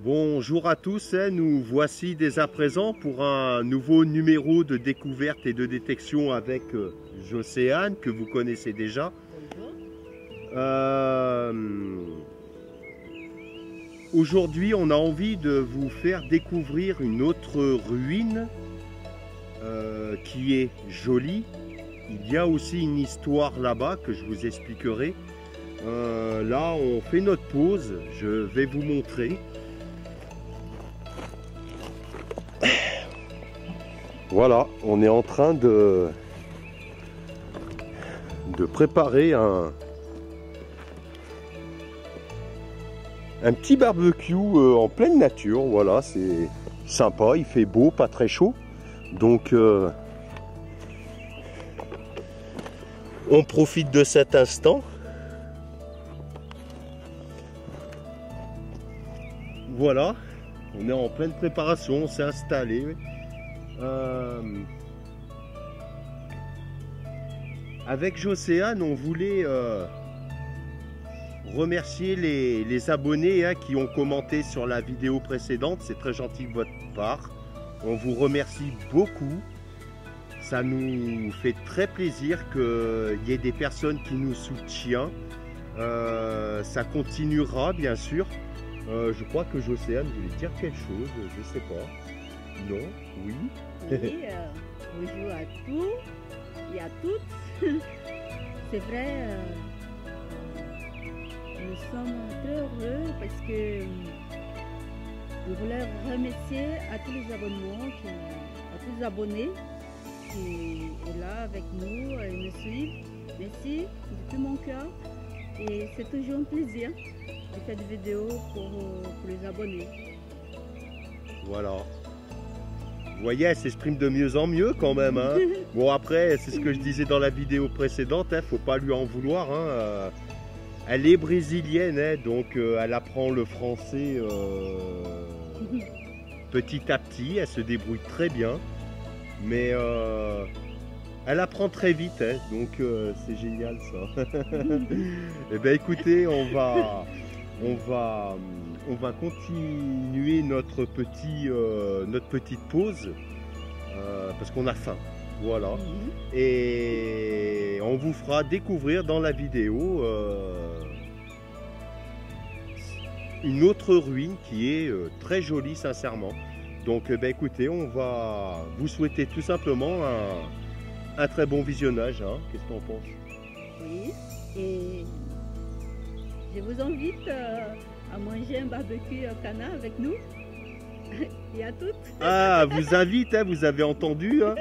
Bonjour à tous, nous voici dès à présent pour un nouveau numéro de découverte et de détection avec Jocéane, que vous connaissez déjà. Aujourd'hui, on a envie de vous faire découvrir une autre ruine qui est jolie. Il y a aussi une histoire là-bas que je vous expliquerai. Là, on fait notre pause, je vais vous montrer. Voilà, on est en train de préparer un petit barbecue en pleine nature. Voilà, c'est sympa, il fait beau, pas très chaud. Donc on profite de cet instant. Voilà, on est en pleine préparation, on s'est installé. Avec Jocéane, on voulait remercier les abonnés qui ont commenté sur la vidéo précédente. C'est très gentil de votre part. On vous remercie beaucoup. Ça nous fait très plaisir qu'il y ait des personnes qui nous soutiennent. Ça continuera bien sûr. Je crois que Jocéane voulait dire quelque chose, je ne sais pas. Non, oui. Oui, bonjour à tous et à toutes. C'est vrai, nous sommes très heureux parce que nous voulons remercier à tous les abonnés qui sont là avec nous et nous suivent. Merci de tout mon cœur et c'est toujours un plaisir de faire des vidéos pour les abonnés. Voilà. Vous voyez, elle s'exprime de mieux en mieux quand même. Hein. Bon, après, c'est ce que je disais dans la vidéo précédente, faut pas lui en vouloir. Hein. Elle est brésilienne, donc elle apprend le français petit à petit. Elle se débrouille très bien. Mais elle apprend très vite, donc c'est génial ça. Eh bien écoutez, on va continuer notre petite pause parce qu'on a faim, voilà. Et on vous fera découvrir dans la vidéo une autre ruine qui est très jolie sincèrement. Donc écoutez, on va vous souhaiter tout simplement un très bon visionnage. Hein. Qu'est-ce qu'on pense? Oui, et je vous invite à manger un barbecue au canard avec nous et à toutes. Ah, vous invite, vous avez entendu. Hein.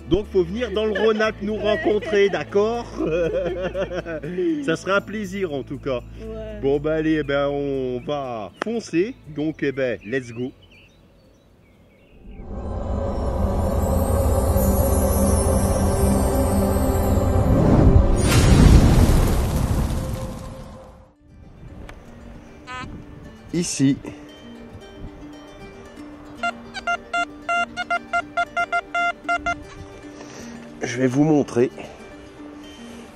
Donc, faut venir dans le Rhônac nous rencontrer, d'accord? Ça serait un plaisir en tout cas. Ouais. Bon, allez, on va foncer. Donc, let's go. Ici, je vais vous montrer.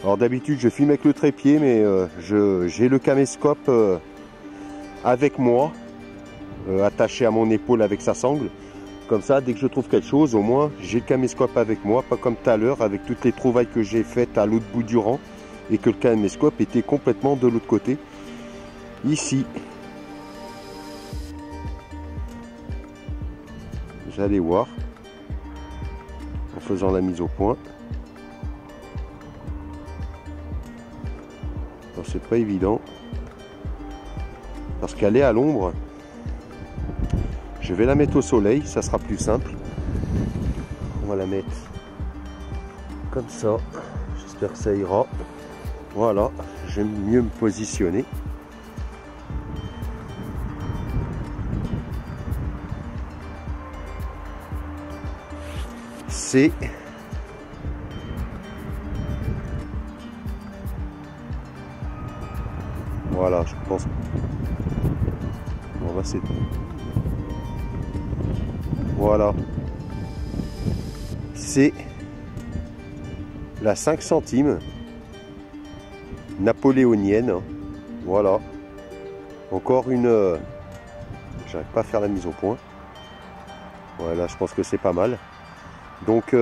Alors d'habitude je filme avec le trépied, mais j'ai le caméscope avec moi, attaché à mon épaule avec sa sangle. Comme ça, dès que je trouve quelque chose, au moins j'ai le caméscope avec moi, pas comme tout à l'heure avec toutes les trouvailles que j'ai faites à l'autre bout du rang et que le caméscope était complètement de l'autre côté. Ici, j'allais voir en faisant la mise au point. Alors c'est pas évident parce qu'elle est à l'ombre. Je vais la mettre au soleil, ça sera plus simple. On va la mettre comme ça. J'espère que ça ira. Voilà, j'aime mieux me positionner. C'est voilà, je pense. On va c'est voilà. C'est la 5 centimes napoléonienne. Voilà. Encore une j'arrive pas à faire la mise au point. Voilà, je pense que c'est pas mal. Donc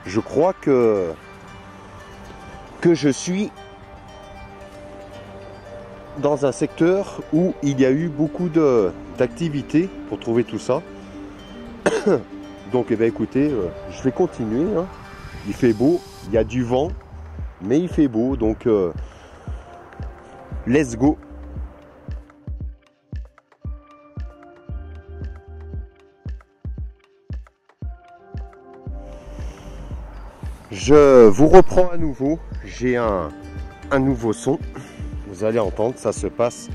je crois que je suis dans un secteur où il y a eu beaucoup d'activités pour trouver tout ça. Donc eh bien, écoutez, je vais continuer, hein. Il fait beau, il y a du vent, mais il fait beau, donc let's go. Je vous reprends à nouveau, j'ai un nouveau son, vous allez entendre, ça se passe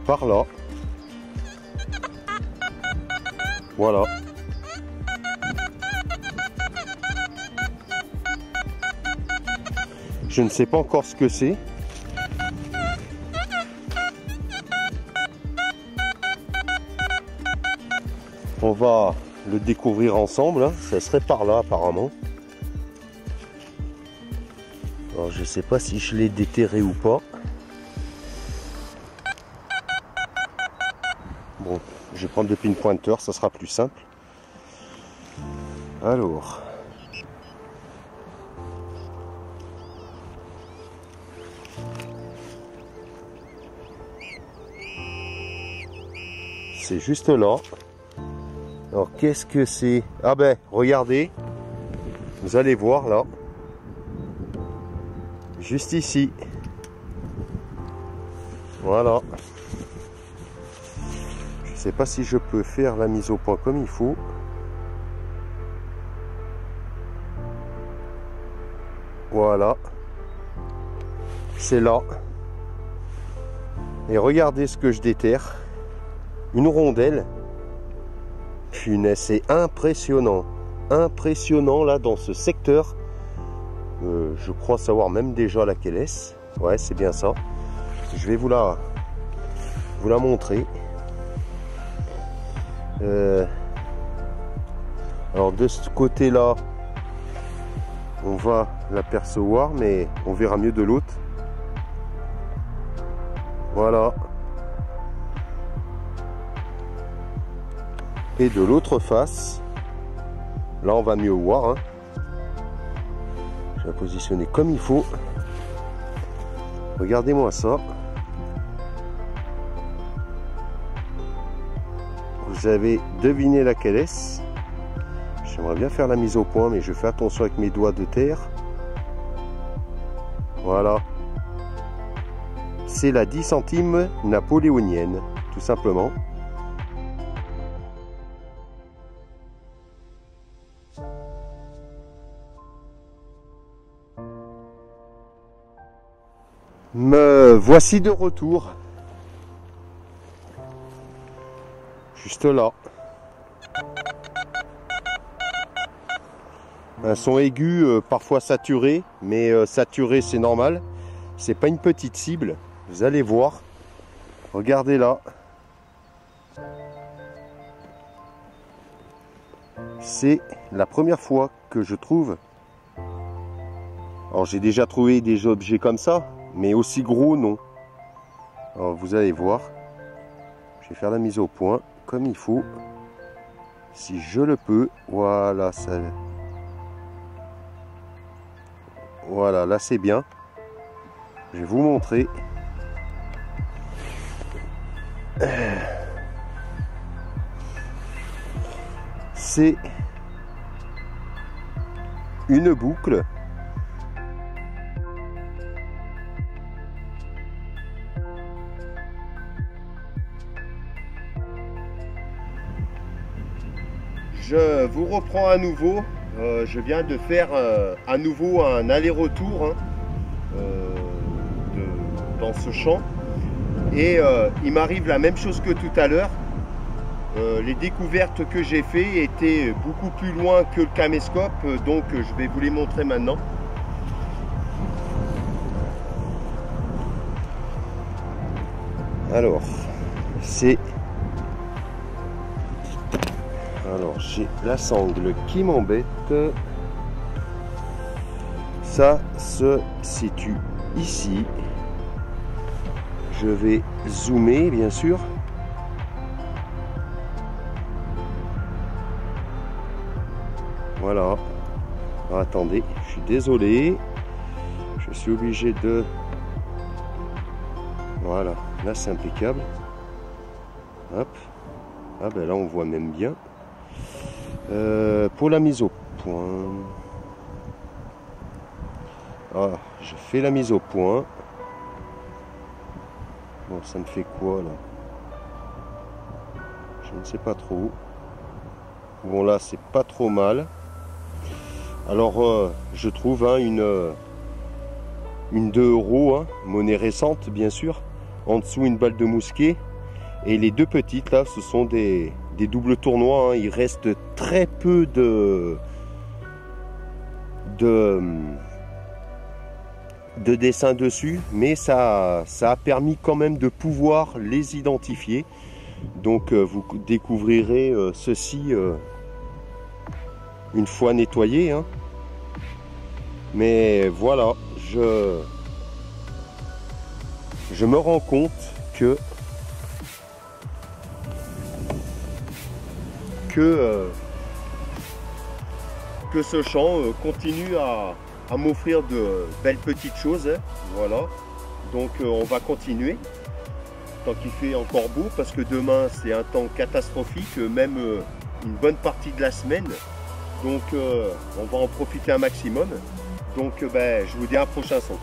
par là. Voilà. Je ne sais pas encore ce que c'est. On va le découvrir ensemble, hein. Ça serait par là apparemment. Alors je ne sais pas si je l'ai déterré ou pas. Bon, je vais prendre depuis une pointeur, ça sera plus simple. Alors. C'est juste là. Alors qu'est-ce que c'est? Ah ben regardez, vous allez voir là, juste ici. Voilà. Je sais pas si je peux faire la mise au point comme il faut. Voilà. C'est là. Et regardez ce que je déterre. Une rondelle. Punaise, c'est impressionnant. Impressionnant là dans ce secteur. Je crois savoir même déjà laquelle est-ce. Ouais, c'est bien ça. Je vais vous la montrer. Alors de ce côté là, on va l'apercevoir, mais on verra mieux de l'autre. Voilà. Et de l'autre face, là on va mieux voir, hein. Je vais positionner comme il faut. Regardez-moi ça. Vous avez deviné laquelle est-ce? J'aimerais bien faire la mise au point, mais je fais attention avec mes doigts de terre. Voilà. C'est la 10 centimes napoléonienne, tout simplement. Me voici de retour. Juste là. Un son aigu, parfois saturé, mais saturé c'est normal. C'est pas une petite cible. Vous allez voir. Regardez là. C'est la première fois que je trouve. Alors j'ai déjà trouvé des objets comme ça, mais aussi gros non. Alors vous allez voir. Je vais faire la mise au point comme il faut. Si je le peux. Voilà, ça. Voilà, là c'est bien. Je vais vous montrer. C'est une boucle. Je vous reprends à nouveau. Je viens de faire à nouveau un aller-retour, hein, dans ce champ. Et il m'arrive la même chose que tout à l'heure. Les découvertes que j'ai fait étaient beaucoup plus loin que le caméscope, donc je vais vous les montrer maintenant. Alors, c'est... Alors, j'ai la sangle qui m'embête. Ça se situe ici. Je vais zoomer, bien sûr. Voilà. Alors, attendez, je suis désolé. Je suis obligé de... Voilà, là c'est impeccable. Hop. Ah ben là on voit même bien. Pour la mise au point. Ah, je fais la mise au point. Bon, ça me fait quoi là? Je ne sais pas trop. Bon là c'est pas trop mal. Alors je trouve hein, une 2 €, hein, monnaie récente bien sûr. En dessous une balle de mousquet. Et les deux petites là ce sont des doubles tournois. Hein. Il reste très peu de dessins dessus. Mais ça a permis quand même de pouvoir les identifier. Donc vous découvrirez ceci une fois nettoyé. Hein. Mais voilà, je me rends compte que ce champ continue à m'offrir de belles petites choses. Hein. Voilà, donc on va continuer tant qu'il fait encore beau, parce que demain c'est un temps catastrophique, même une bonne partie de la semaine. Donc on va en profiter un maximum. Donc je vous dis à un prochain son.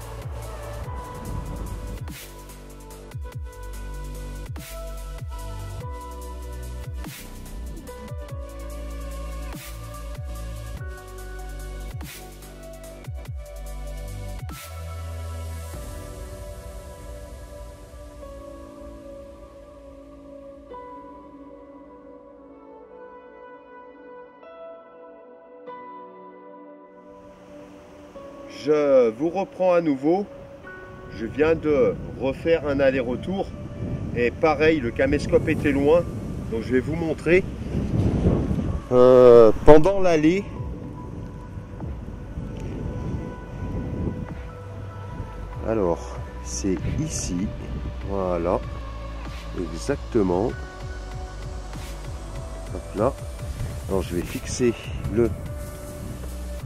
Je vous reprends à nouveau. Je viens de refaire un aller-retour. Et pareil, le caméscope était loin. Donc je vais vous montrer. Pendant l'aller, alors c'est ici. Voilà. Exactement. Hop là. Alors je vais fixer le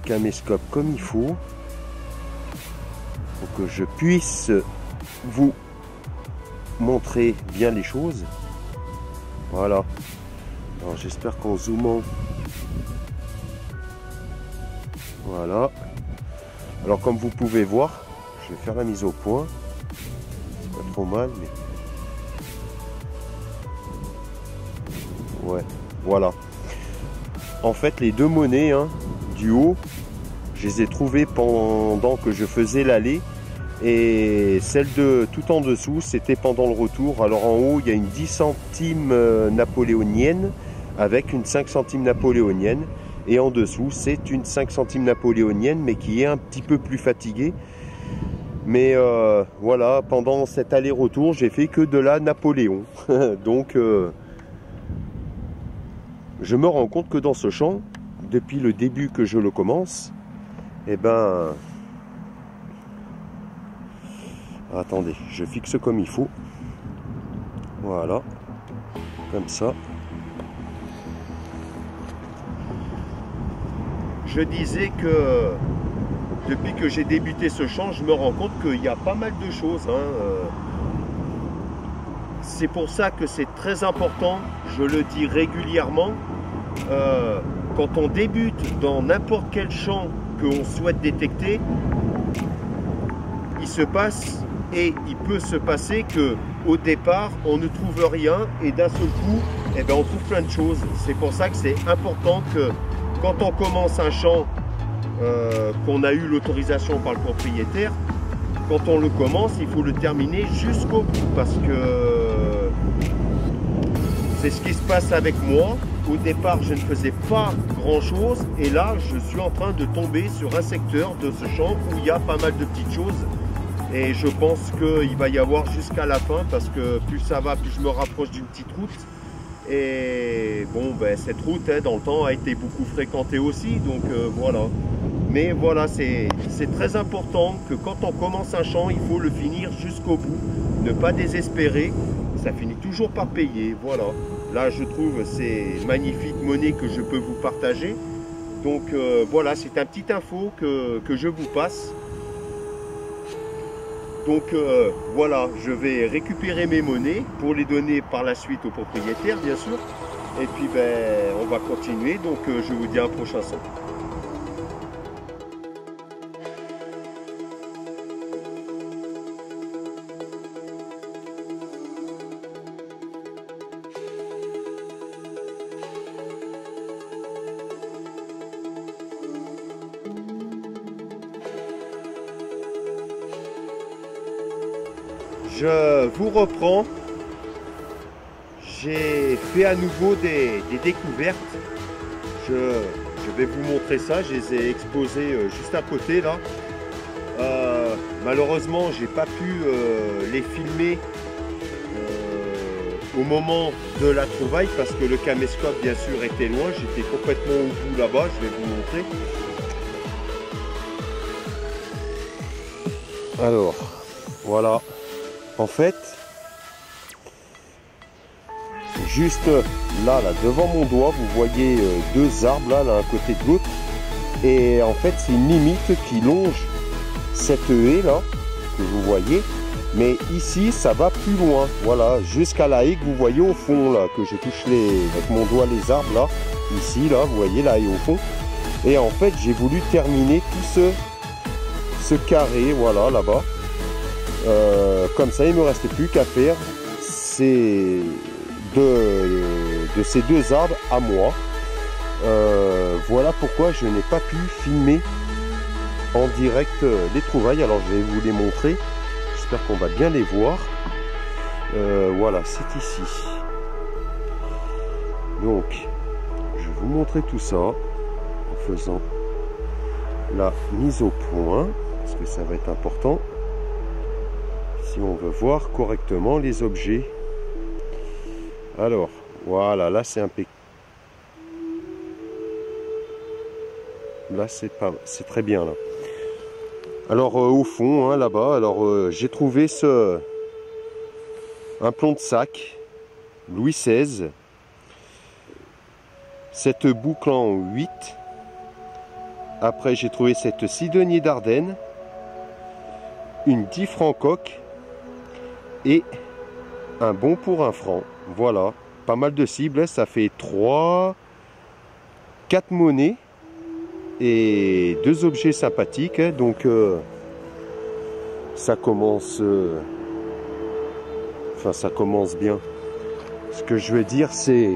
caméscope comme il faut, pour que je puisse vous montrer bien les choses. Voilà. Alors j'espère qu'en zoomant, voilà. Alors comme vous pouvez voir, je vais faire la mise au point. Pas trop mal, mais ouais, voilà. En fait, les deux monnaies hein, du haut, je les ai trouvées pendant que je faisais l'aller. Et celle de tout en dessous, c'était pendant le retour. Alors en haut, il y a une 10 centimes napoléonienne avec une 5 centimes napoléonienne. Et en dessous, c'est une 5 centimes napoléonienne, mais qui est un petit peu plus fatiguée. Mais voilà, pendant cet aller-retour, j'ai fait que de la Napoléon. Donc, je me rends compte que dans ce champ, depuis le début que je le commence, eh ben... Attendez, je fixe comme il faut. Voilà, comme ça. Je disais que depuis que j'ai débuté ce champ, je me rends compte qu'il y a pas mal de choses. Hein. C'est pour ça que c'est très important, je le dis régulièrement, quand on débute dans n'importe quel champ que l'on souhaite détecter, il se passe et il peut se passer que au départ on ne trouve rien et d'un seul coup eh ben, on trouve plein de choses. C'est pour ça que c'est important que quand on commence un champ, qu'on a eu l'autorisation par le propriétaire, quand on le commence, il faut le terminer jusqu'au bout, parce que c'est ce qui se passe avec moi. Au départ, je ne faisais pas grand chose, et là, je suis en train de tomber sur un secteur de ce champ où il y a pas mal de petites choses, et je pense qu'il va y avoir jusqu'à la fin, parce que plus ça va, plus je me rapproche d'une petite route. Et bon, ben, cette route hein, dans le temps a été beaucoup fréquentée aussi, donc voilà. Mais voilà, c'est très important que quand on commence un champ, il faut le finir jusqu'au bout, ne pas désespérer, ça finit toujours par payer, voilà. Là, je trouve ces magnifiques monnaies que je peux vous partager. Donc voilà, c'est un petit info que je vous passe. Donc voilà, je vais récupérer mes monnaies pour les donner par la suite au propriétaire, bien sûr. Et puis ben, on va continuer, donc je vous dis à un prochain son. Je vous reprends. J'ai fait à nouveau des découvertes. Je vais vous montrer ça. Je les ai exposées juste à côté là. Malheureusement, j'ai pas pu les filmer au moment de la trouvaille parce que le caméscope bien sûr était loin. J'étais complètement au bout là-bas. Je vais vous montrer. Alors, voilà. En fait, juste là, devant mon doigt, vous voyez deux arbres là, l'un à côté de l'autre. Et en fait, c'est une limite qui longe cette haie là, que vous voyez. Mais ici, ça va plus loin. Voilà, jusqu'à la haie que vous voyez au fond là, que je touche avec mon doigt les arbres là. Ici, là, vous voyez la haie au fond. Et en fait, j'ai voulu terminer tout ce carré, voilà, là-bas. Comme ça, il ne me restait plus qu'à faire de ces deux arbres à moi. Voilà pourquoi je n'ai pas pu filmer en direct les trouvailles. Alors je vais vous les montrer. J'espère qu'on va bien les voir. Voilà, c'est ici. Donc, je vais vous montrer tout ça en faisant la mise au point, parce que ça va être important. Si on veut voir correctement les objets. Alors, voilà, là c'est impeccable. Là c'est très bien là. Alors au fond, hein, là-bas, alors j'ai trouvé un plomb de sac Louis XVI. Cette boucle en 8. Après j'ai trouvé cette Sidonie d'Ardenne, une 10 francs coque et un bon pour 1 franc. Voilà, pas mal de cibles, ça fait 4 monnaies et 2 objets sympathiques. Donc ça commence ça commence bien. Ce que je veux dire, c'est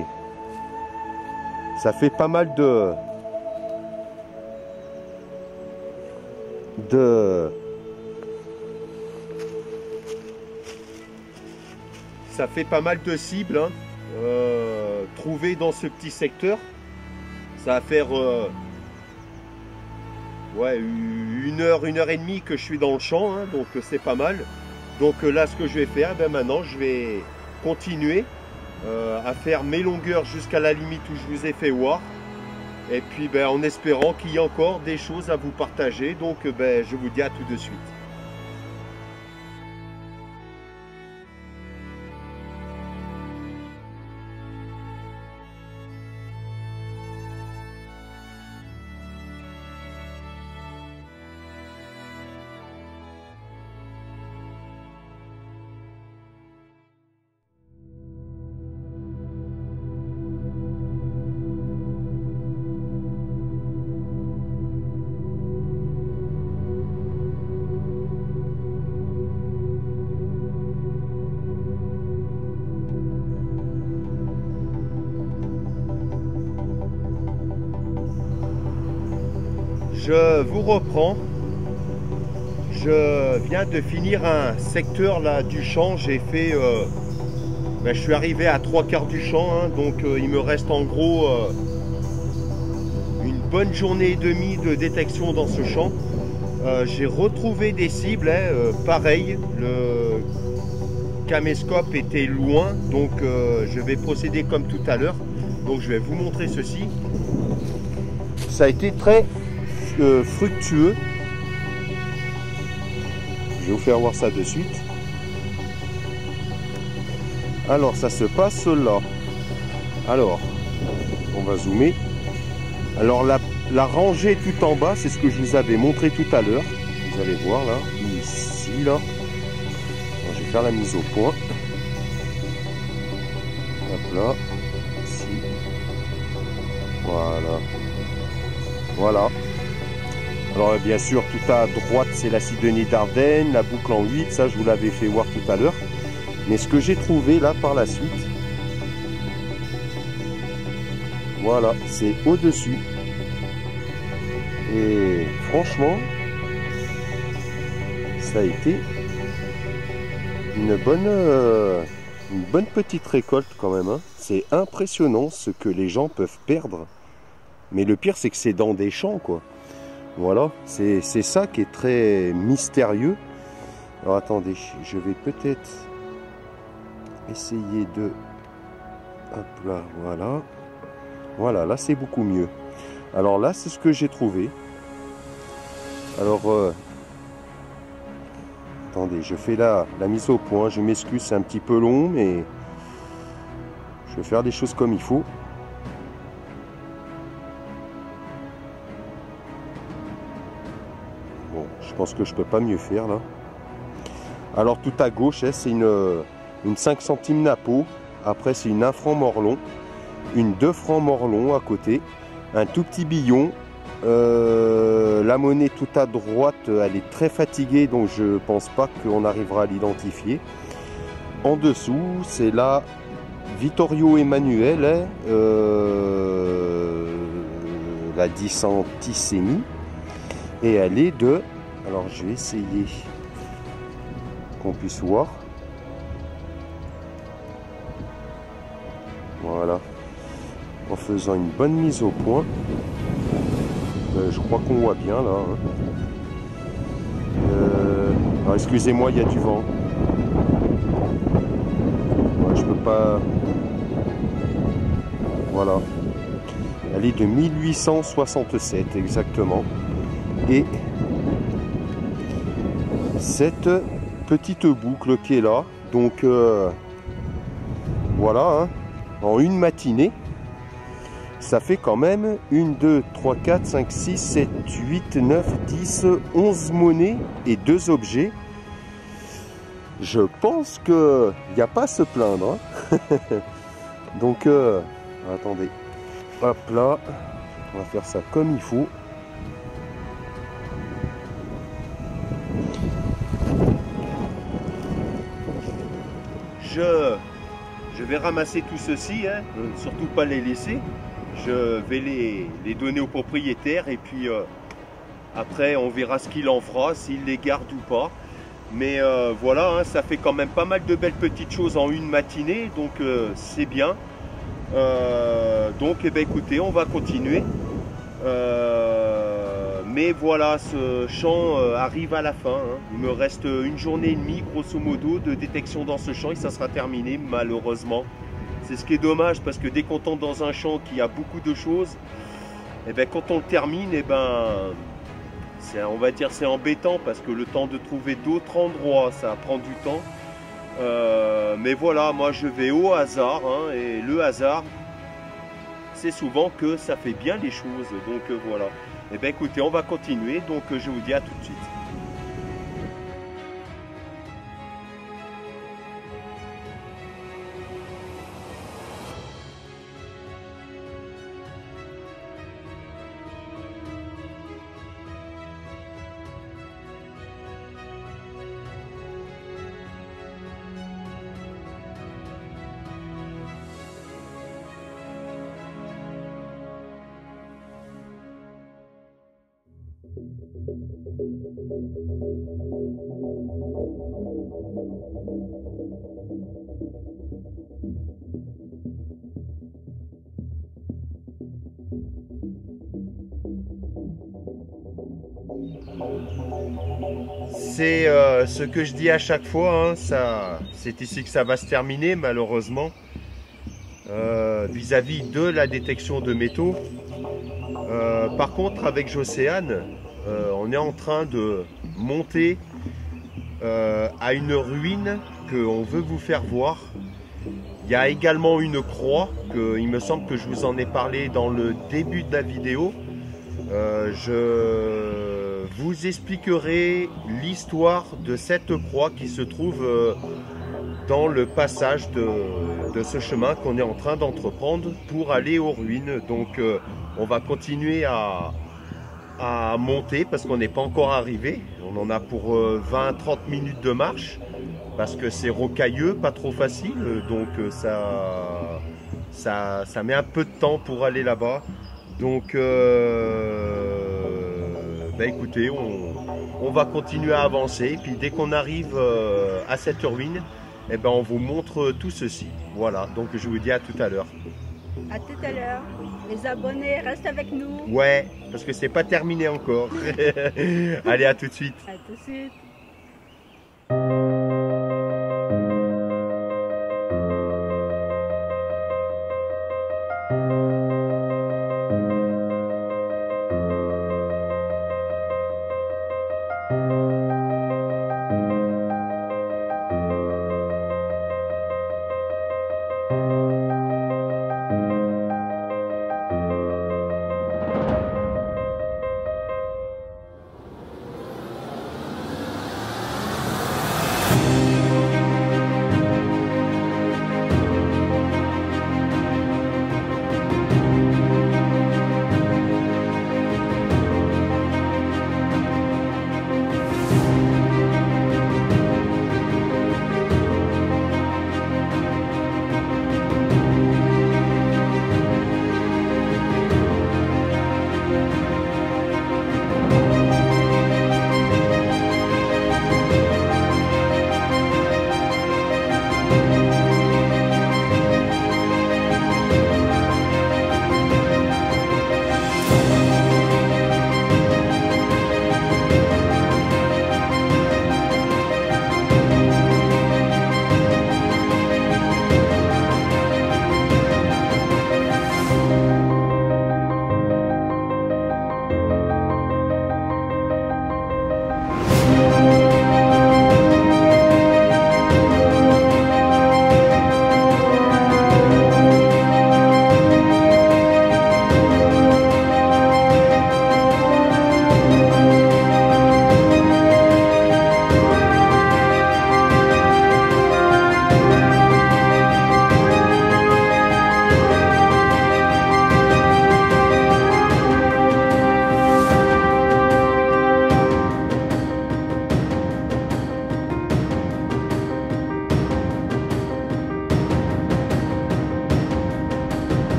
ça fait pas mal ça fait pas mal de cibles hein, trouvées dans ce petit secteur. Ça va faire ouais, 1 heure, 1 heure et demie que je suis dans le champ, hein, donc c'est pas mal. Donc là, ce que je vais faire, ben maintenant, je vais continuer à faire mes longueurs jusqu'à la limite où je vous ai fait voir. Et puis ben, en espérant qu'il y ait encore des choses à vous partager. Donc ben, je vous dis à tout de suite. Je vous reprends. Je viens de finir un secteur là du champ. J'ai fait, ben, je suis arrivé à 3/4 du champ, hein, donc il me reste en gros une bonne journée et demie de détection dans ce champ. J'ai retrouvé des cibles, hein, pareil. Le caméscope était loin, donc je vais procéder comme tout à l'heure. Donc je vais vous montrer ceci. Ça a été très fructueux. Je vais vous faire voir ça de suite. Alors ça se passe là. Alors on va zoomer. Alors la la rangée tout en bas, c'est ce que je vous avais montré tout à l'heure. Vous allez voir là, ici là. Alors, je vais faire la mise au point. Hop là, ici. Voilà. Voilà. Alors bien sûr, tout à droite, c'est la Sidonie d'Ardenne, la boucle en 8, ça je vous l'avais fait voir tout à l'heure. Mais ce que j'ai trouvé là par la suite, voilà, c'est au-dessus. Et franchement, ça a été une bonne petite récolte quand même. Hein. C'est impressionnant ce que les gens peuvent perdre. Mais le pire, c'est que c'est dans des champs, quoi. Voilà, c'est ça qui est très mystérieux. Alors attendez, je vais peut-être essayer de... Hop là, voilà. Voilà, là c'est beaucoup mieux. Alors là, c'est ce que j'ai trouvé. Alors, attendez, je fais la mise au point. Je m'excuse, c'est un petit peu long, mais je vais faire des choses comme il faut. Bon, je pense que je peux pas mieux faire là. Alors tout à gauche, hein, c'est une 5 centimes Napo. Après, c'est une 1 franc Morlon. Une 2 francs Morlon à côté. Un tout petit billon. La monnaie tout à droite, elle est très fatiguée, donc je pense pas qu'on arrivera à l'identifier. En dessous, c'est la Vittorio Emanuele, hein, la 10 centissimi. Et elle est de... Alors je vais essayer qu'on puisse voir. Voilà. En faisant une bonne mise au point. Je crois qu'on voit bien là. Hein. Alors excusez-moi, il y a du vent. Ouais, je peux pas... Voilà. Elle est de 1867 exactement. Et cette petite boucle qui est là, donc voilà, hein, en une matinée, ça fait quand même 1, 2, 3, 4, 5, 6, 7, 8, 9, 10, 11 monnaies et 2 objets. Je pense qu'il n'y a pas à se plaindre. Hein. Donc, attendez, hop là, on va faire ça comme il faut. Je vais ramasser tout ceci, hein, surtout pas les laisser. Je vais les donner aux propriétaires et puis après on verra ce qu'il en fera, s'il les garde ou pas. Mais voilà, hein, ça fait quand même pas mal de belles petites choses en une matinée, donc c'est bien. Donc eh ben, écoutez, on va continuer. Mais voilà, ce champ arrive à la fin. Hein. Il me reste une journée et demie, grosso modo, de détection dans ce champ et ça sera terminé, malheureusement. C'est ce qui est dommage, parce que dès qu'on tombe dans un champ qui a beaucoup de choses, et ben, quand on le termine, et ben, on va dire c'est embêtant, parce que le temps de trouver d'autres endroits, ça prend du temps. Mais voilà, moi je vais au hasard, hein, et le hasard, c'est souvent que ça fait bien les choses. Donc voilà. Et bien écoutez, on va continuer, donc je vous dis à tout de suite. C'est ce que je dis à chaque fois, hein, c'est ici que ça va se terminer malheureusement, vis-à-vis de la détection de métaux. Par contre, avec Jocéane, on est en train de monter à une ruine qu'on veut vous faire voir. Il y a également une croix, il me semble que je vous en ai parlé dans le début de la vidéo. je vous expliquerai l'histoire de cette croix qui se trouve dans le passage de ce chemin qu'on est en train d'entreprendre pour aller aux ruines. Donc on va continuer à monter parce qu'on n'est pas encore arrivé. On en a pour 20-30 minutes de marche parce que c'est rocailleux, pas trop facile. Donc ça met un peu de temps pour aller là-bas. Donc écoutez, on va continuer à avancer. Et puis dès qu'on arrive à cette ruine, on vous montre tout ceci. Voilà, donc je vous dis à tout à l'heure. À tout à l'heure. Les abonnés restent avec nous. Ouais, parce que c'est pas terminé encore. Allez, à tout de suite. À tout de suite.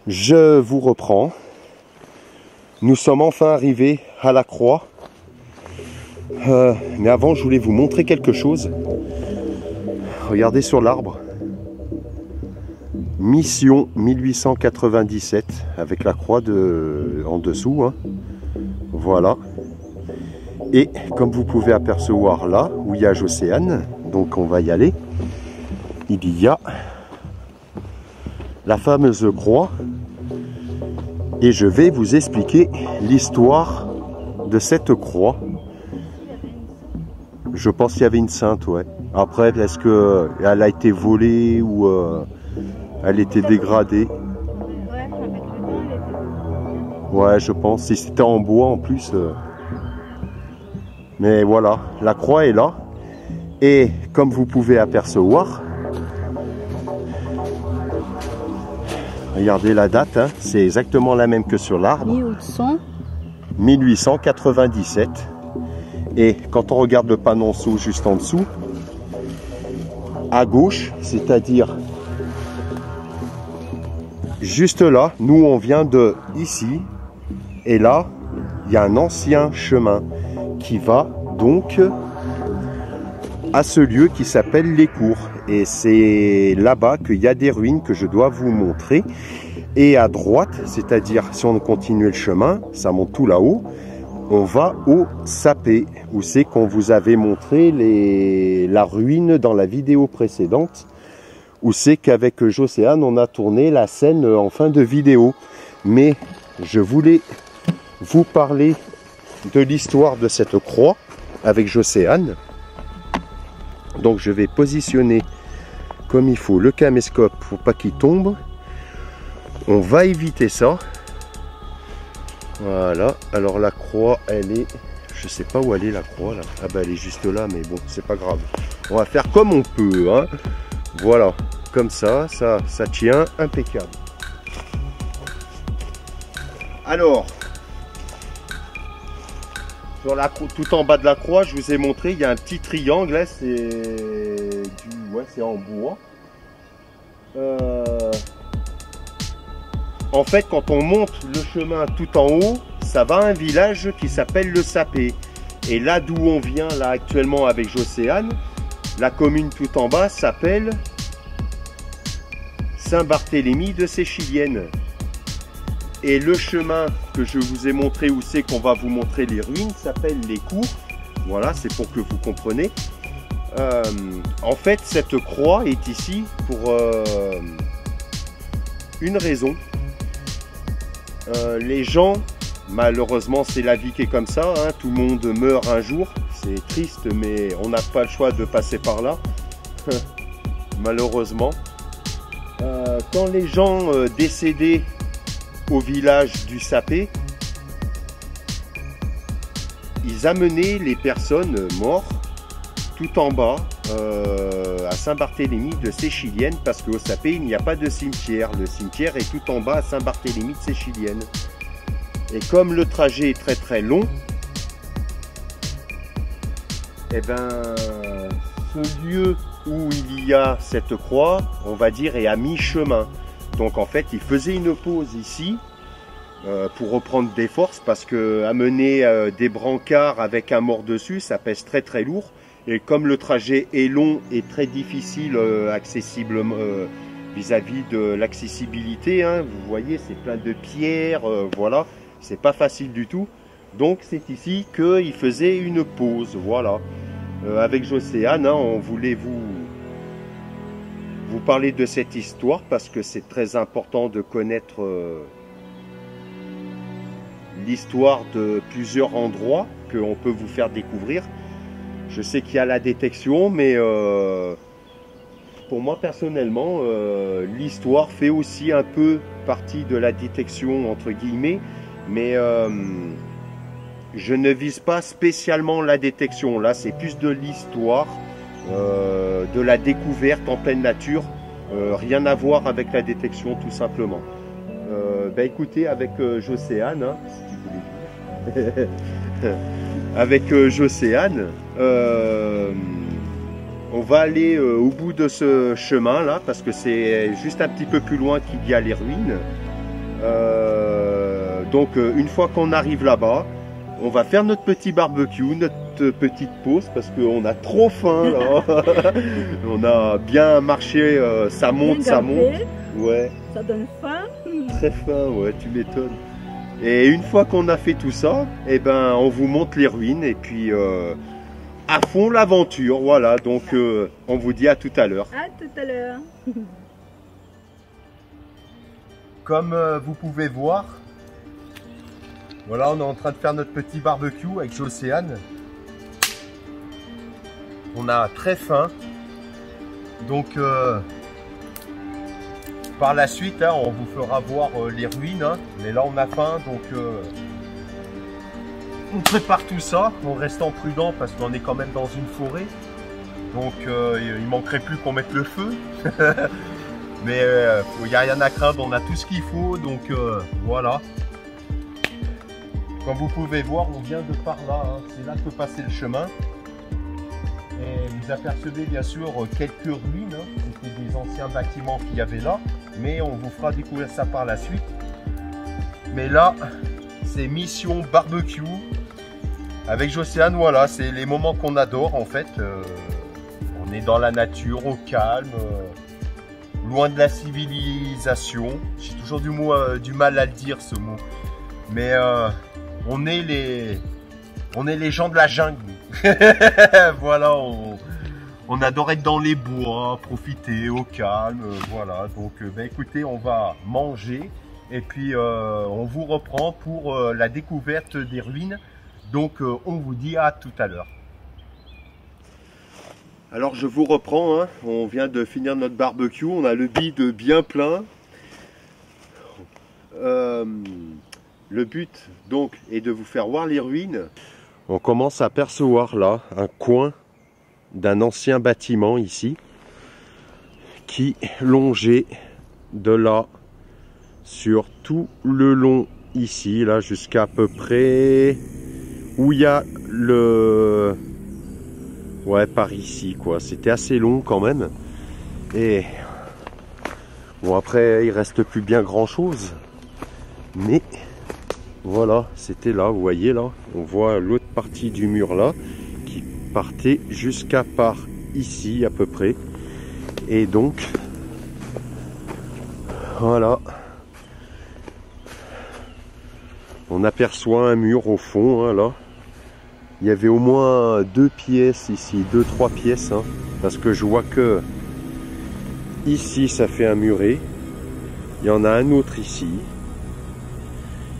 Je vous reprends. Nous sommes enfin arrivés à la croix. Mais avant, je voulais vous montrer quelque chose. Regardez sur l'arbre. Mission 1897 avec la croix en dessous. Hein. Voilà. Et comme vous pouvez apercevoir là, où il y a Jocéane, donc on va y aller, il y a la fameuse croix. Et je vais vous expliquer l'histoire de cette croix. Je pense qu'il y avait une sainte, ouais. Après, est-ce qu'elle a été volée ou elle était dégradée? Ouais, je pense. Si c'était en bois en plus. Mais voilà, la croix est là. Et comme vous pouvez apercevoir, regardez la date, hein, c'est exactement la même que sur l'arbre. 1897. Et quand on regarde le panonceau juste en dessous, à gauche, c'est-à-dire juste là, nous on vient de ici, et là, il y a un ancien chemin qui va donc à ce lieu qui s'appelle les Cours. Et c'est là-bas qu'il y a des ruines que je dois vous montrer. Et à droite, c'est-à-dire si on continue le chemin, ça monte tout là-haut, on va au Sapé, où c'est qu'on vous avait montré la ruine dans la vidéo précédente, où c'est qu'avec Jocéane, on a tourné la scène en fin de vidéo. Mais je voulais vous parler de l'histoire de cette croix avec Jocéane. Donc je vais positionner comme il faut le caméscope pour pas qu'il tombe. On va éviter ça. Voilà, alors la croix elle est, je sais pas où elle est la croix là. Ah bah elle est juste là, mais bon c'est pas grave. On va faire comme on peut, hein. Voilà, comme ça tient impeccable. Alors sur la, tout en bas de la croix, je vous ai montré, il y a un petit triangle, là, c'est en bois. En fait, quand on monte le chemin tout en haut, ça va à un village qui s'appelle le Sapé. Et là d'où on vient, là actuellement avec Jocéane, la commune tout en bas s'appelle Saint-Barthélemy de Séchilienne. Et le chemin que je vous ai montré, où c'est qu'on va vous montrer les ruines, s'appelle les Cours. Voilà, c'est pour que vous compreniez. En fait, cette croix est ici pour une raison. Les gens, malheureusement, c'est la vie qui est comme ça, hein, tout le monde meurt un jour. C'est triste, mais on n'a pas le choix de passer par là. Malheureusement. Quand les gens décédés au village du Sapé, ils amenaient les personnes mortes tout en bas à Saint-Barthélemy de Séchilienne, parce qu'au Sapé il n'y a pas de cimetière. Le cimetière est tout en bas à Saint-Barthélemy de Séchilienne. Et comme le trajet est très très long, et ben ce lieu où il y a cette croix, on va dire, est à mi-chemin. Donc en fait, il faisait une pause ici pour reprendre des forces, parce que amener des brancards avec un mort dessus, ça pèse très très lourd. Et comme le trajet est long et très difficile accessible vis-à-vis de l'accessibilité, hein, vous voyez, c'est plein de pierres, voilà, c'est pas facile du tout. Donc c'est ici qu'il faisait une pause, voilà. Avec Jocéane, hein, on voulait vous parler de cette histoire parce que c'est très important de connaître l'histoire de plusieurs endroits qu'on peut vous faire découvrir. Je sais qu'il y a la détection, mais pour moi personnellement, l'histoire fait aussi un peu partie de la détection entre guillemets, mais je ne vise pas spécialement la détection. Là, c'est plus de l'histoire, de la découverte en pleine nature, rien à voir avec la détection tout simplement. Écoutez, avec Jocéane, hein, si tu voulais avec Jocéane, on va aller au bout de ce chemin là, parce que c'est juste un petit peu plus loin qu'il y a les ruines. Donc une fois qu'on arrive là-bas, on va faire notre petit barbecue, notre petite pause, parce qu'on a trop faim là. On a bien marché, ça monte, ça monte. Ouais. Ça donne faim. Très faim, ouais, tu m'étonnes. Et une fois qu'on a fait tout ça, eh ben, on vous montre les ruines et puis à fond l'aventure. Voilà, donc on vous dit à tout à l'heure. À tout à l'heure. Comme vous pouvez voir, voilà, on est en train de faire notre petit barbecue avec Jocéane. On a très faim. Donc par la suite, hein, on vous fera voir les ruines, hein. Mais là on a faim, donc on prépare tout ça en restant prudent parce qu'on est quand même dans une forêt. Donc il manquerait plus qu'on mette le feu. Mais il n'y a rien à craindre, on a tout ce qu'il faut, donc voilà. Comme vous pouvez voir, on vient de par là, hein. C'est là que peut passer le chemin. Et vous apercevez bien sûr quelques ruines, hein. C'était des anciens bâtiments qu'il y avait là, mais on vous fera découvrir ça par la suite. Mais là, c'est mission barbecue avec Josiane, voilà, c'est les moments qu'on adore en fait. On est dans la nature, au calme, loin de la civilisation. J'ai toujours du mal à le dire ce mot, mais on est les gens de la jungle. Voilà, on adore être dans les bois, profiter au calme, voilà. Donc ben, écoutez, on va manger et puis on vous reprend pour la découverte des ruines. Donc on vous dit à tout à l'heure. Alors je vous reprends, hein. On vient de finir notre barbecue, on a le bide bien plein. Le but donc est de vous faire voir les ruines. On commence à apercevoir là un coin d'un ancien bâtiment ici qui longeait de là sur tout le long ici, là jusqu'à peu près où il y a le... Ouais, par ici quoi, c'était assez long quand même. Et bon, après il reste plus bien grand chose, mais voilà, c'était là, vous voyez là, on voit l'autre partie du mur là qui partait jusqu'à par ici à peu près. Et donc voilà, on aperçoit un mur au fond, hein, là. Il y avait au moins 2 pièces ici, 2-3 pièces, hein, parce que je vois que ici ça fait un muret, il y en a un autre ici,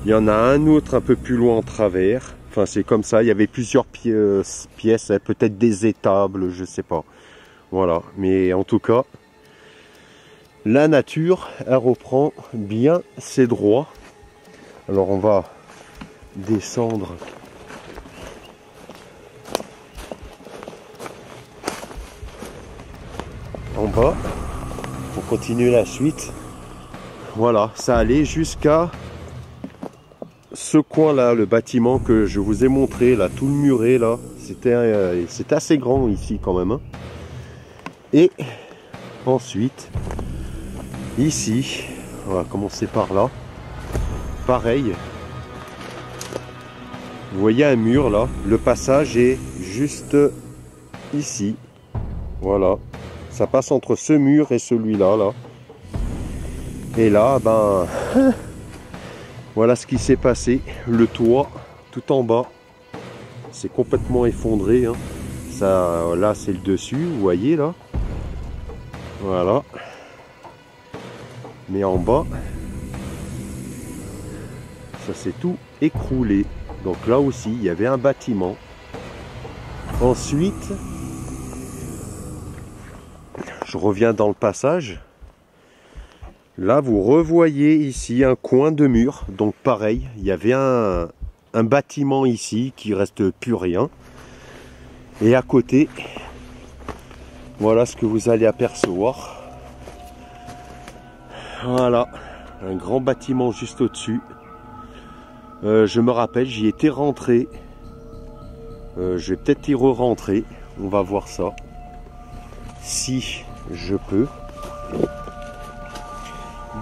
il y en a un autre un peu plus loin en travers, enfin c'est comme ça, il y avait plusieurs pièces, peut-être des étables, je sais pas, voilà, mais en tout cas, la nature, elle reprend bien ses droits. Alors on va descendre en bas pour continuer la suite. Voilà, ça allait jusqu'à ce coin là, le bâtiment que je vous ai montré là, tout le muret là, c'était assez grand ici quand même, hein. Et ensuite ici, on va commencer par là, pareil, vous voyez un mur là, le passage est juste ici, voilà. Ça passe entre ce mur et celui-là, là. Et là, ben, voilà ce qui s'est passé. Le toit, tout en bas, c'est complètement effondré, hein. Ça, là, c'est le dessus, vous voyez, là. Voilà. Mais en bas, ça s'est tout écroulé. Donc là aussi, il y avait un bâtiment. Ensuite... je reviens dans le passage. Là, vous revoyez ici un coin de mur. Donc pareil, il y avait un bâtiment ici qui reste plus rien. Et à côté, voilà ce que vous allez apercevoir. Voilà, un grand bâtiment juste au-dessus. Je me rappelle, j'y étais rentré. Je vais peut-être y re-rentrer. On va voir ça. Si je peux.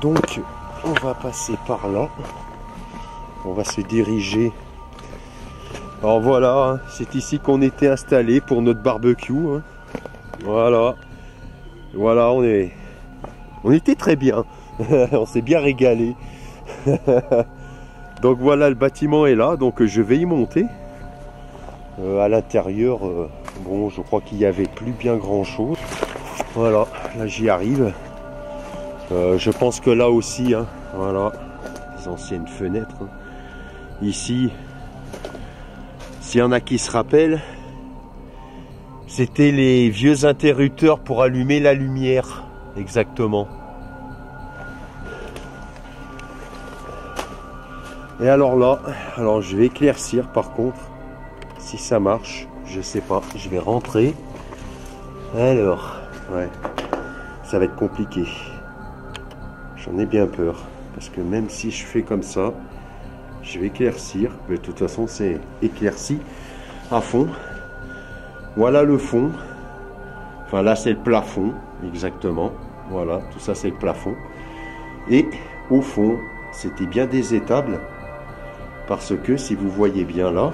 Donc on va passer par là, on va se diriger. Alors voilà, c'est ici qu'on était installé pour notre barbecue, hein. Voilà, voilà, on était très bien. On s'est bien régalé. Donc voilà, le bâtiment est là, donc je vais y monter. À l'intérieur, bon, je crois qu'il n'y avait plus bien grand chose. Voilà, là j'y arrive. Je pense que là aussi, hein, voilà, les anciennes fenêtres. Hein. Ici, s'il y en a qui se rappellent, c'était les vieux interrupteurs pour allumer la lumière, exactement. Et alors là, alors je vais éclaircir par contre, si ça marche, je sais pas, je vais rentrer. Alors, ouais, ça va être compliqué. J'en ai bien peur, parce que même si je fais comme ça, je vais éclaircir, mais de toute façon c'est éclairci à fond. Voilà le fond, enfin là c'est le plafond, exactement, voilà, tout ça c'est le plafond. Et au fond, c'était bien des étables, parce que si vous voyez bien là,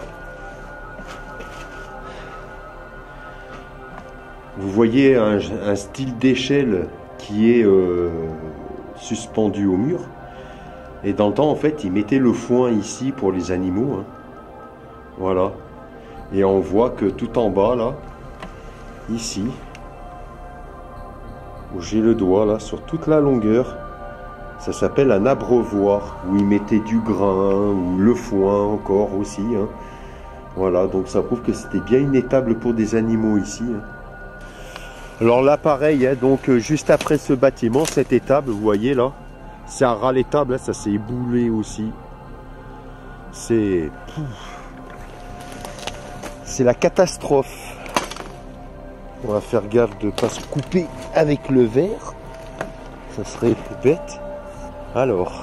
vous voyez un style d'échelle qui est suspendu au mur. Et dans le temps, en fait, ils mettaient le foin ici pour les animaux. Hein. Voilà. Et on voit que tout en bas, là, ici, où j'ai le doigt, là, sur toute la longueur, ça s'appelle un abreuvoir, où ils mettaient du grain, ou le foin encore aussi. Hein. Voilà, donc ça prouve que c'était bien une étable pour des animaux ici. Hein. Alors là, pareil, hein, donc juste après ce bâtiment, cette étable, vous voyez là, c'est un ras l'étable, hein, ça s'est éboulé aussi. C'est la catastrophe. On va faire gaffe de ne pas se couper avec le verre. Ça serait bête. Alors,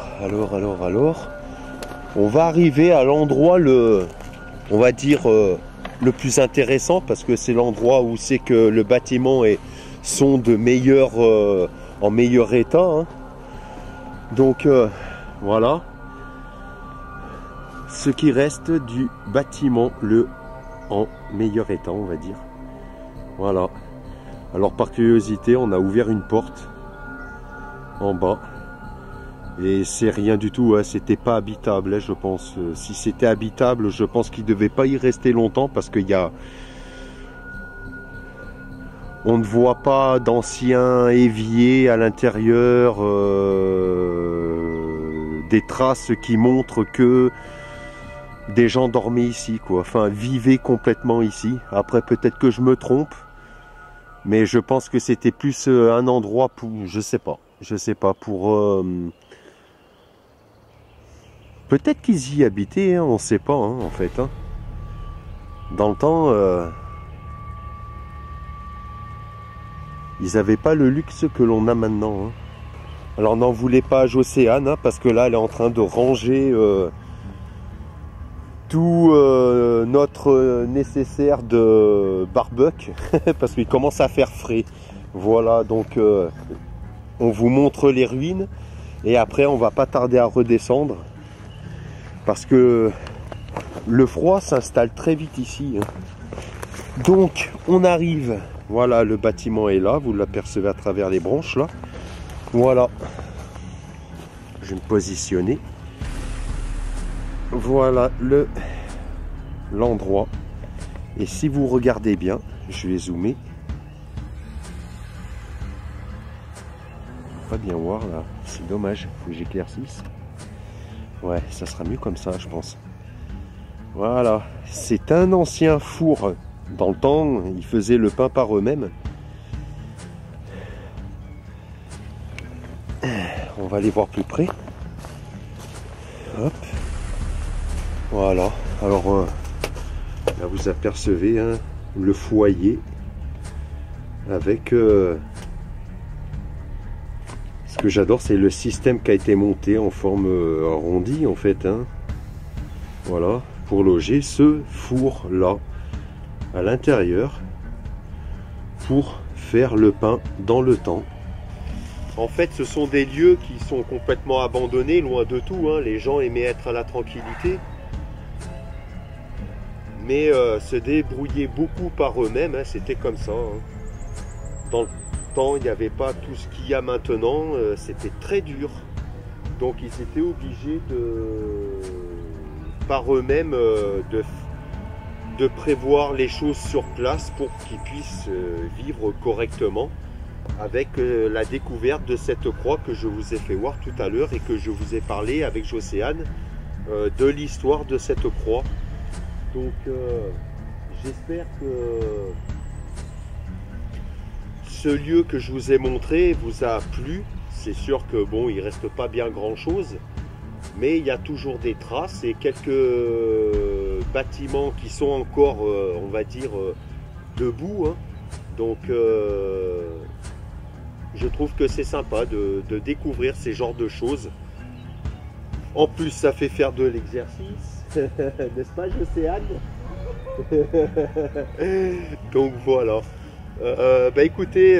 on va arriver à l'endroit on va dire le plus intéressant, parce que c'est l'endroit où c'est que le bâtiment sont en meilleur état. Hein. Donc voilà ce qui reste du bâtiment en meilleur état, on va dire. Voilà. Alors par curiosité, on a ouvert une porte en bas et c'est rien du tout, hein. C'était pas habitable, hein, je pense. Si c'était habitable, je pense qu'il devait pas y rester longtemps, parce qu'il y a, on ne voit pas d'anciens éviers à l'intérieur, des traces qui montrent que des gens dormaient ici, quoi. Enfin, vivaient complètement ici. Après, peut-être que je me trompe, mais je pense que c'était plus un endroit pour, je sais pas, pour peut-être qu'ils y habitaient, hein, on sait pas, hein, en fait. Hein. Dans le temps, ils n'avaient pas le luxe que l'on a maintenant. Hein. Alors n'en voulez pas à Jocéane, hein, parce que là, elle est en train de ranger tout notre nécessaire de barbecue, parce qu'il commence à faire frais. Voilà, donc on vous montre les ruines, et après on va pas tarder à redescendre, parce que le froid s'installe très vite ici. Hein. Donc on arrive, voilà, le bâtiment est là, vous l'apercevez à travers les branches là. Voilà, je vais me positionner. Voilà l'endroit. Et si vous regardez bien, je vais zoomer. Pas bien voir là, c'est dommage, faut que j'éclaircisse. Ouais, ça sera mieux comme ça, je pense. Voilà, c'est un ancien four. Dans le temps, ils faisaient le pain par eux-mêmes. On va aller voir plus près. Hop. Voilà. Alors là, vous apercevez hein, le foyer avec ce que j'adore, c'est le système qui a été monté en forme arrondie en fait. Hein. Voilà, pour loger ce four là à l'intérieur pour faire le pain dans le temps. En fait, ce sont des lieux qui sont complètement abandonnés, loin de tout. Hein. Les gens aimaient être à la tranquillité, mais se débrouillaient beaucoup par eux-mêmes. Hein. C'était comme ça. Hein. Dans le temps, il n'y avait pas tout ce qu'il y a maintenant. C'était très dur. Donc, ils étaient obligés par eux-mêmes de prévoir les choses sur place pour qu'ils puissent vivre correctement, avec la découverte de cette croix que je vous ai fait voir tout à l'heure et que je vous ai parlé avec Jocéane de l'histoire de cette croix. Donc j'espère que ce lieu que je vous ai montré vous a plu. C'est sûr que bon, il reste pas bien grand chose, mais il y a toujours des traces et quelques bâtiments qui sont encore, on va dire, debout. Hein. Donc, je trouve que c'est sympa de découvrir ces genres de choses. En plus, ça fait faire de l'exercice, n'est-ce pas, Jocéane? Donc voilà. Bah écoutez,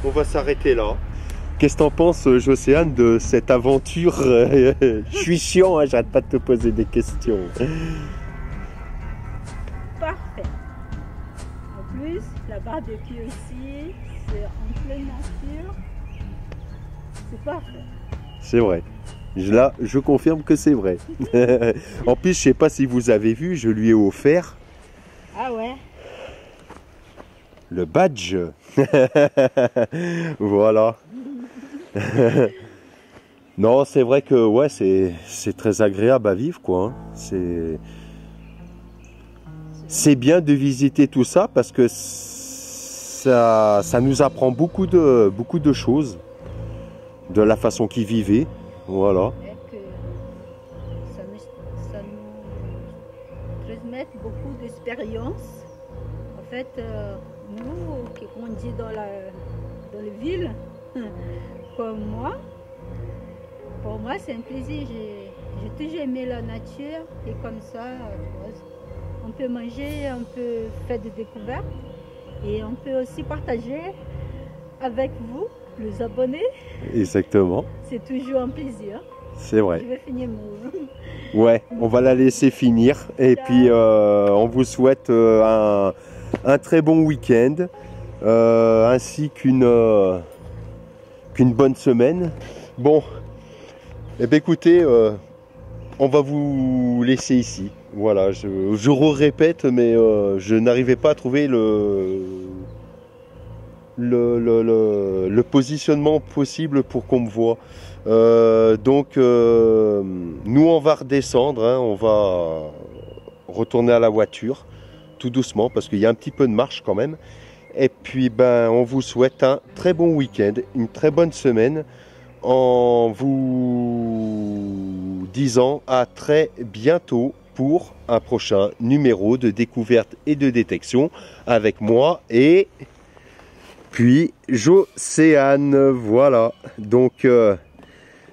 on va s'arrêter là. Qu'est-ce que t'en penses, Jocéane, de cette aventure? Je suis chiant, hein, j'arrête pas de te poser des questions. Parfait. En plus, la barbecue ici, c'est en pleine nature. C'est parfait. C'est vrai. Là, je confirme que c'est vrai. En plus, je sais pas si vous avez vu, je lui ai offert. Ah ouais. Le badge. Voilà. Non, c'est vrai que ouais, c'est très agréable à vivre, quoi. Hein. C'est bien de visiter tout ça parce que ça nous apprend beaucoup de choses de la façon qu'ils vivaient. Voilà. Et que ça nous transmet beaucoup d'expérience. En fait, nous qui grandissons dans les villes, comme moi, pour moi c'est un plaisir. J'ai toujours aimé la nature et comme ça, on peut manger, on peut faire des découvertes et on peut aussi partager avec vous, les abonnés. Exactement. C'est toujours un plaisir. C'est vrai. Je vais finir mon... Ouais, on va la laisser finir et puis on vous souhaite un très bon week-end ainsi qu'une bonne semaine. Bon, eh bien, écoutez, on va vous laisser ici. Voilà, je répète, mais je n'arrivais pas à trouver le positionnement possible pour qu'on me voit. Donc, nous, on va redescendre, hein, on va retourner à la voiture, tout doucement, parce qu'il y a un petit peu de marche quand même. Et puis, ben, on vous souhaite un très bon week-end, une très bonne semaine, en vous disant à très bientôt pour un prochain numéro de découverte et de détection avec moi et puis Jocéane. Voilà, donc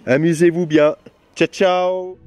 amusez-vous bien. Ciao, ciao!